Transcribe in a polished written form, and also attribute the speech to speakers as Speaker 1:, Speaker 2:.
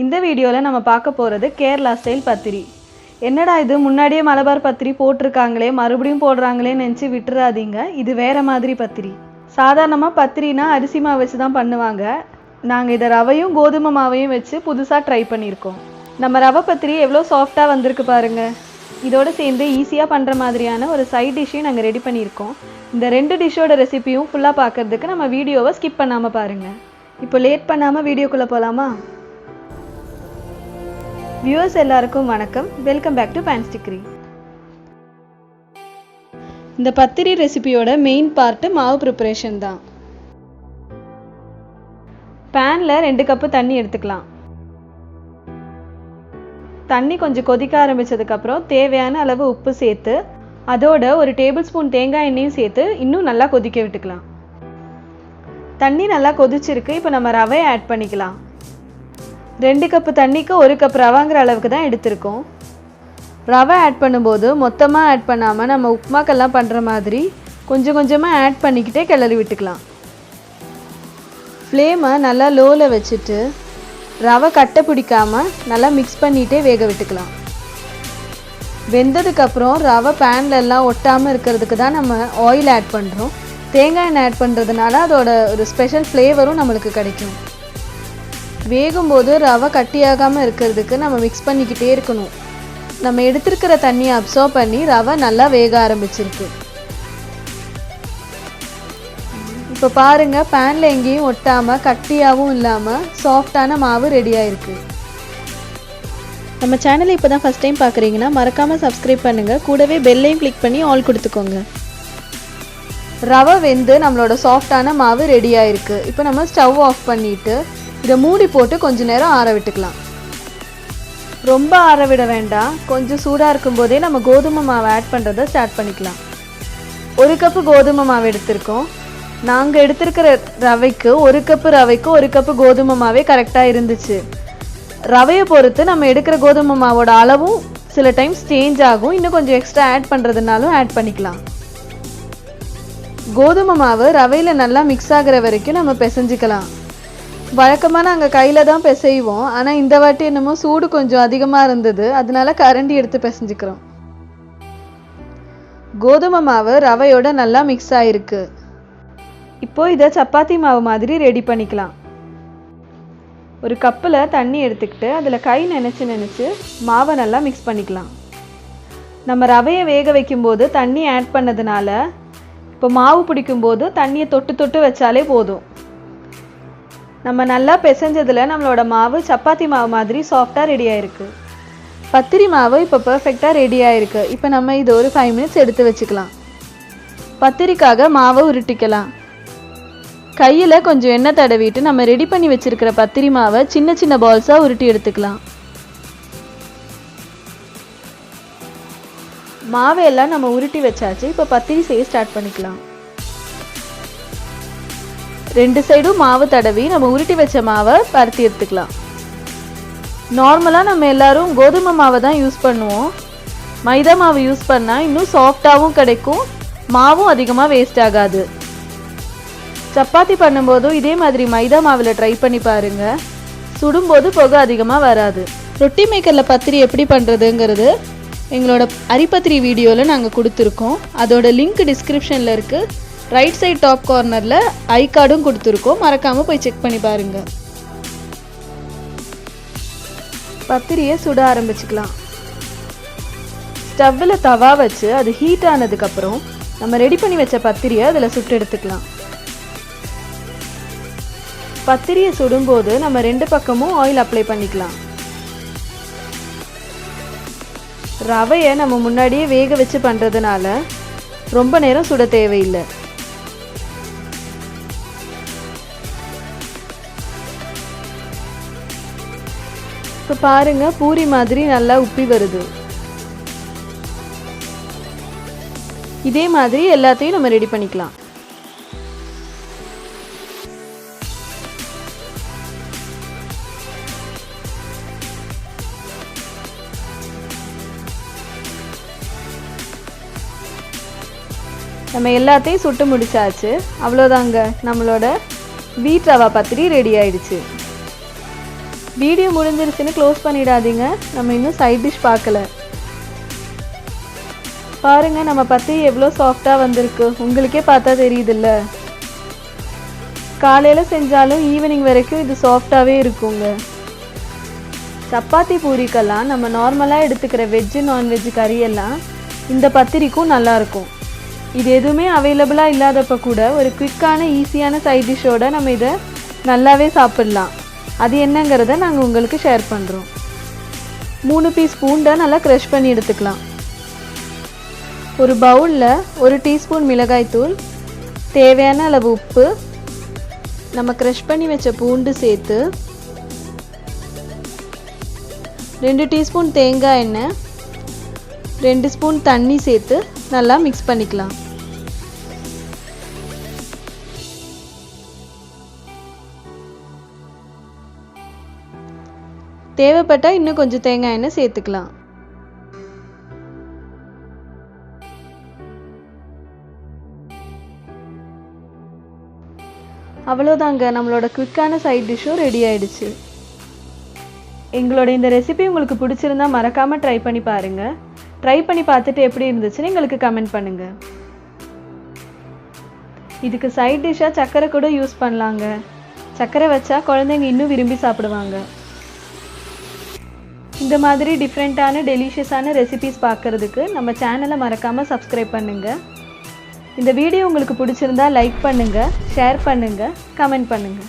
Speaker 1: இந்த வீடியோவில் நம்ம பார்க்க போகிறது கேரளா ஸ்டைல் பத்திரி. என்னடா இது முன்னாடியே மலபார் பத்திரி போட்டிருக்காங்களே மறுபடியும் போடுறாங்களேன்னு நினச்சி விட்டுறாதீங்க. இது வேறு மாதிரி பத்திரி. சாதாரணமாக பத்திரினா அரிசி மாவு வச்சு தான் பண்ணுவாங்க. நாங்கள் இதை ரவையும் கோதுமை மாவையும் வச்சு புதுசாக ட்ரை பண்ணியிருக்கோம். நம்ம ரவை பத்திரி எவ்வளோ சாஃப்டாக வந்திருக்கு பாருங்கள். இதோடு சேர்ந்து ஈஸியாக பண்ணுற மாதிரியான ஒரு சைட் டிஷ்ஷையும் நாங்கள் ரெடி பண்ணியிருக்கோம். இந்த 2 டிஷ்ஷோட ரெசிபியும் ஃபுல்லாக பார்க்குறதுக்கு நம்ம வீடியோவை ஸ்கிப் பண்ணாமல் பாருங்கள். இப்போ லேட் பண்ணாமல் வீடியோக்குள்ளே போகலாமா? வியூவர்ஸ் எல்லாருக்கும் வணக்கம். Welcome back to Panstickry. இந்த பத்திரி ரெசிபியோட மெயின் பார்ட்டு மாவு ப்ரிப்பரேஷன் தான். பேனில் 2 கப்பு தண்ணி எடுத்துக்கலாம். தண்ணி கொஞ்சம் கொதிக்க ஆரம்பித்ததுக்கப்புறம் தேவையான அளவு உப்பு சேர்த்து அதோட ஒரு டேபிள் ஸ்பூன் தேங்காய் எண்ணெயும் சேர்த்து இன்னும் நல்லா கொதிக்க விட்டுக்கலாம். தண்ணி நல்லா கொதிச்சிருக்கு. இப்போ நம்ம ரவையை ஆட் பண்ணிக்கலாம். 2 கப்பு தண்ணிக்கு 1 கப் ரவாங்கிற அளவுக்கு தான் எடுத்திருக்கோம். ரவை ஆட் பண்ணும்போது மொத்தமாக ஆட் பண்ணாமல் நம்ம உப்புமாக்கெல்லாம் பண்ணுற மாதிரி கொஞ்சம் கொஞ்சமாக ஆட் பண்ணிக்கிட்டே கிளறி விட்டுக்கலாம். ஃப்ளேமை நல்லா லோவில் வச்சுட்டு ரவை கட்டை பிடிக்காமல் நல்லா மிக்ஸ் பண்ணிகிட்டே வேக விட்டுக்கலாம். வெந்ததுக்கப்புறம் ரவை பேனில் எல்லாம் ஒட்டாமல் இருக்கிறதுக்கு தான் நம்ம ஆயில் ஆட் பண்ணுறோம். தேங்காய் எண்ணெய் ஆட் பண்ணுறதுனால அதோட ஒரு ஸ்பெஷல் ஃப்ளேவரும் நம்மளுக்கு கிடைக்கும். வேகும்போது ரவை கட்டியாகாமல் இருக்கிறதுக்கு நம்ம மிக்ஸ் பண்ணிக்கிட்டே இருக்கணும். நம்ம எடுத்துருக்கிற தண்ணியை அப்சர்வ் பண்ணி ரவை நல்லா வேக ஆரம்பிச்சிருக்கு. இப்போ பாருங்கள், பேனில் எங்கேயும் ஒட்டாமல் கட்டியாகவும் இல்லாமல் சாஃப்டான மாவு ரெடியாக இருக்குது. நம்ம சேனலை இப்போ தான் ஃபஸ்ட் டைம் பார்க்குறீங்கன்னா மறக்காமல் சப்ஸ்கிரைப் பண்ணுங்கள். கூடவே பெல்லையும் கிளிக் பண்ணி ஆல் கொடுத்துக்கோங்க. ரவை வெந்து நம்மளோட சாஃப்டான மாவு ரெடியாக இருக்குது. இப்போ நம்ம ஸ்டவ் ஆஃப் பண்ணிவிட்டு இதை மூடி போட்டு கொஞ்சம் நேரம் ஆற விட்டுக்கலாம். ரொம்ப ஆற விட வேண்டாம். கொஞ்சம் சூடாக இருக்கும்போதே நம்ம கோதுமை மாவு ஆட் பண்ணுறதை ஸ்டார்ட் பண்ணிக்கலாம். 1 கப்பு கோதுமை மாவு எடுத்திருக்கோம். நாங்கள் எடுத்திருக்கிற ரவைக்கு 1 கப்பு ரவைக்கு 1 கப்பு கோதுமை மாவே கரெக்டாக இருந்துச்சு. ரவையை பொறுத்து நம்ம எடுக்கிற கோதுமை மாவோட அளவும் சில டைம்ஸ் சேஞ்ச் ஆகும். இன்னும் கொஞ்சம் எக்ஸ்ட்ரா ஆட் பண்ணுறதுனாலும் ஆட் பண்ணிக்கலாம். கோதுமை மாவு ரவையில் நல்லா மிக்ஸ் ஆகிற வரைக்கும் நம்ம பிசைஞ்சிக்கலாம். வழக்கமாக நாங்கள் கையில் தான் பிசைவோம். ஆனால் இந்த வாட்டி என்னமோ சூடு கொஞ்சம் அதிகமாக இருந்தது, அதனால கரண்டி எடுத்து பிசைஞ்சிக்கிறோம். கோதுமை மாவு ரவையோட நல்லா மிக்ஸ் ஆகிருக்கு. இப்போ இதை சப்பாத்தி மாவு மாதிரி ரெடி பண்ணிக்கலாம். ஒரு கப்பில் தண்ணி எடுத்துக்கிட்டு அதில் கை நினச்சி மாவை நல்லா மிக்ஸ் பண்ணிக்கலாம். நம்ம ரவையை வேக வைக்கும்போது தண்ணி ஆட் பண்ணதுனால இப்போ மாவு பிடிக்கும்போது தண்ணியை தொட்டு வச்சாலே போதும். நம்ம நல்லா பிசைஞ்சதில் நம்மளோட மாவு சப்பாத்தி மாவு மாதிரி சாஃப்டாக ரெடி ஆகிருக்கு. பத்திரி மாவு இப்போ பர்ஃபெக்டாக ரெடி ஆகிருக்கு. இப்போ நம்ம இது ஒரு 5 மினிட்ஸ் எடுத்து வச்சுக்கலாம். பத்திரிக்காக மாவை உருட்டிக்கலாம். கையில் கொஞ்சம் எண்ணெய் தடவிட்டு நம்ம ரெடி பண்ணி வச்சுருக்கிற பத்திரி மாவை சின்ன சின்ன பால்ஸாக உருட்டி எடுத்துக்கலாம். மாவையெல்லாம் நம்ம உருட்டி வச்சாச்சு. இப்போ பத்திரி செய்ய ஸ்டார்ட் பண்ணிக்கலாம். 2 சைடும் மாவு தடவி நம்ம உருட்டி வச்ச மாவை பருத்தி எடுத்துக்கலாம். நார்மலாக நம்ம எல்லாரும் கோதுமை மாவை தான் யூஸ் பண்ணுவோம். மைதா மாவு யூஸ் பண்ணால் இன்னும் சாஃப்டாகவும் கிடைக்கும், மாவும் அதிகமாக வேஸ்ட் ஆகாது. சப்பாத்தி பண்ணும்போதும் இதே மாதிரி மைதா மாவில் ட்ரை பண்ணி பாருங்கள். சுடும்போது புகை அதிகமாக வராது. ரொட்டி மேக்கரில் பத்திரி எப்படி பண்ணுறதுங்கிறது எங்களோட அரிப்பத்திரி வீடியோவில் நாங்கள் கொடுத்துருக்கோம். அதோட லிங்க் டிஸ்கிரிப்ஷனில் இருக்குது. ரைட் சைட் டாப் கார்னரில் ஐ கார்டும் கொடுத்துருக்கோம். மறக்காமல் போய் செக் பண்ணி பாருங்கள். பத்திரியை சுட ஆரம்பிச்சுக்கலாம். ஸ்டவ்வில் தவா வச்சு அது ஹீட் ஆனதுக்கப்புறம் நம்ம ரெடி பண்ணி வச்ச பத்திரியை அதில் சுட்டு எடுத்துக்கலாம். பத்திரியை சுடும்போது நம்ம 2 பக்கமும் ஆயில் அப்ளை பண்ணிக்கலாம். ரவையை நம்ம முன்னாடியே வேக வச்சு பண்ணுறதுனால ரொம்ப நேரம் சுட தேவையில்லை. இப்போ பாருங்க, பூரி மாதிரி நல்லா உப்பி வருது. இதே மாதிரி எல்லாத்தையும் நம்ம ரெடி பண்ணிக்கலாம். நம்ம எல்லாத்தையும் சுட்டு முடிச்சாச்சு. அவ்வளோதாங்க, நம்மளோட வீட் ரவா பத்திரி ரெடி ஆயிடுச்சு. வீடியோ முடிஞ்சிருச்சுன்னு க்ளோஸ் பண்ணிடாதீங்க, நம்ம இன்னும் சைட் டிஷ் பார்க்கல. பாருங்க நம்ம பத்திரி எவ்வளோ சாஃப்டாக வந்திருக்கு, உங்களுக்கே பார்த்தா தெரியுதுல்ல. காலையில் செஞ்சாலும் ஈவினிங் வரைக்கும் இது சாஃப்டாகவே இருக்குங்க. சப்பாத்தி பூரிக்கெல்லாம் நம்ம நார்மலாக எடுத்துக்கிற வெஜ்ஜு நான்வெஜ் கறியெல்லாம் இந்த பத்திரிக்கும் நல்லாயிருக்கும். இது எதுவுமே அவைலபிளாக இல்லாதப்போ கூட ஒரு குயிக்கான ஈஸியான சைட் டிஷ்ஷோடு நம்ம இதை நல்லாவே சாப்பிட்லாம். அது என்னங்கிறத நாங்கள் உங்களுக்கு ஷேர் பண்ணுறோம். 3 பீஸ் பூண்டை நல்லா க்ரஷ் பண்ணி எடுத்துக்கலாம். ஒரு பவுலில் 1 டீஸ்பூன் மிளகாய்த்தூள், தேவையான அளவு உப்பு, நம்ம க்ரஷ் பண்ணி வச்ச பூண்டு சேர்த்து 2 டீஸ்பூன் தேங்காய் எண்ணெய், 2 ஸ்பூன் தண்ணி சேர்த்து நல்லா மிக்ஸ் பண்ணிக்கலாம். தேவைப்பட்டால் இன்னும் கொஞ்சம் தேங்காய் எண்ணெய் சேர்த்துக்கலாம். அவ்வளோதாங்க, நம்மளோட குயிக்கான சைட் டிஷ்ஷும் ரெடி ஆயிடுச்சு. எங்களோட இந்த ரெசிபி உங்களுக்கு பிடிச்சிருந்தா மறக்காமல் ட்ரை பண்ணி பாருங்கள். ட்ரை பண்ணி பார்த்துட்டு எப்படி இருந்துச்சுன்னு எங்களுக்கு கமெண்ட் பண்ணுங்கள். இதுக்கு சைட் டிஷ்ஷாக சர்க்கரை கூட யூஸ் பண்ணலாங்க. சர்க்கரை வச்சா குழந்தைங்க இன்னும் விரும்பி சாப்பிடுவாங்க. இந்த மாதிரி டிஃப்ரெண்ட்டான டெலிஷியஸான ரெசிபிஸ் பார்க்குறதுக்கு நம்ம சேனலை மறக்காமல் சப்ஸ்கிரைப் பண்ணுங்கள். இந்த வீடியோ உங்களுக்கு பிடிச்சிருந்தா லைக் பண்ணுங்கள், ஷேர் பண்ணுங்கள், கமெண்ட் பண்ணுங்கள்.